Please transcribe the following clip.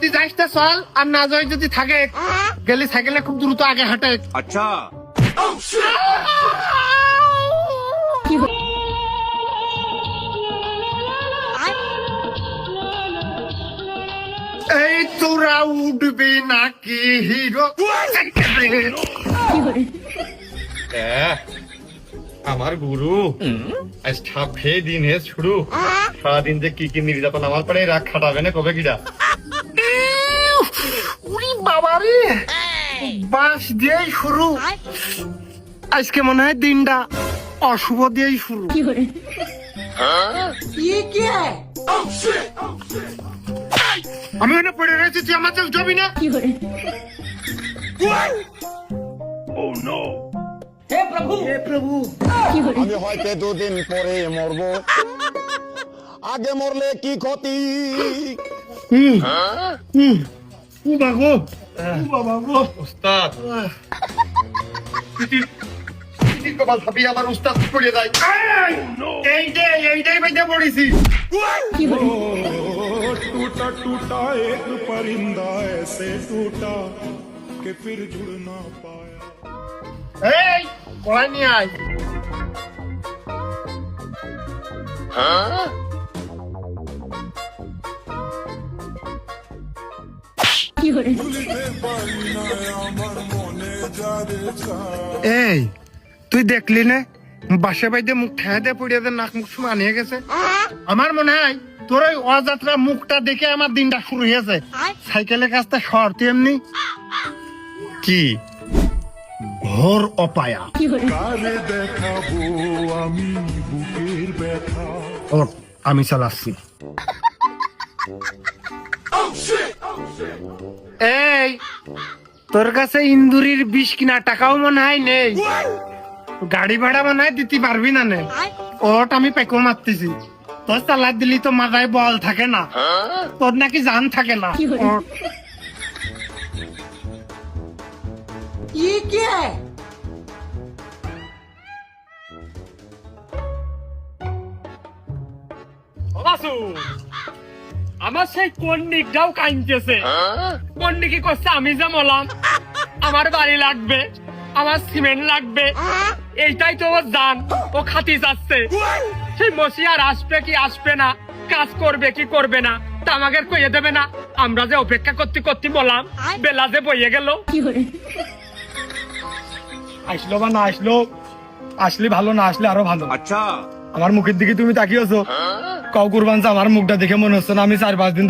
যদি যাইস তা চল, আর না যাই যদি থাকে গেলে সাইকেলে খুব দ্রুত আগে হাঁটে। अच्छा এই তোরা উঠবি নাকি হিরো? আমার গুরু আজ ছাপে দিন হে শুরু, সারাদিন যে কি কি নির্যাতন আমার পরে রাগ খাটাবে না কবে কিরা। উরি বাবারে, বাস দিয়েই শুরু। আজকে মনে হয় দিনটা অশুভ দিয়েই শুরু। আমি ওখানে পড়ে রয়েছি, তুই আমার চোখ যাবি না? হে প্রভু, আমি হয়তো দুদিন পরে মরবো, আগে মরলে কি ক্ষতি? ও বাগো, ও বাবা उस्ताद কপাল ভাবি আমার উস্তাদ পড়ে যায়। এইটাই বাইতে পড়েছি। टूटा टूटा एक परिंदा ऐसे टूटा कि फिर जुड़ ना पाया। এই কড়াই নিয়ে আয়। এই তুই দেখলি না বাসা বাইতে মুখ ঠেয়া দিয়ে পড়িয়ে দে, নাক মুখ সময় আনিয়ে গেছে। আমার মনে হয় তোর ওই অযাত্রা মুখটা দেখে আমার দিনটা শুরু হয়েছে। সাইকেলের কাছটা সর, তুই এমনি কি ঘোর অপায়া। কারে দেখাবো আমি বুকের ব্যথা। ওর আমি চালাচ্ছি। এই তোর কাছে ইন্দুরির 20 কিনা টাকাও মনে হয় নেই, গাড়ি ভাড়া মনে হয় দিতে পারবি না নে। ওট আমি পেকো মারতেছি, তোর চালা দিলি তো মাথায় বল থাকে না, তোর নাকি জান থাকে না। ওট। আমার সেই কন্নিকটাও কাঁদতেছে। কন্নিকি করছে আমি যে মলাম, আমার বাড়ি লাগবে, আমার সিমেন্ট লাগবে, এইটাই তো ও জান। ও খাতি যাচ্ছে, সেই মসিয়ার আসবে কি আসবে না, কাজ করবে কি করবে না তা আমাকে কইয়ে দেবে না। আমরা যে অপেক্ষা করতে করতে বললাম, বেলা যে বইয়ে গেল। আসলো বা না আসলো, আসলে ভালো, না আসলে আরো ভালো। अच्छा আমার মুখের দিকে তুমি তাকিয়েছো, কাউ কুরবান আমার মুখটা দেখে মনে হচ্ছে না আমি 4-5 দিন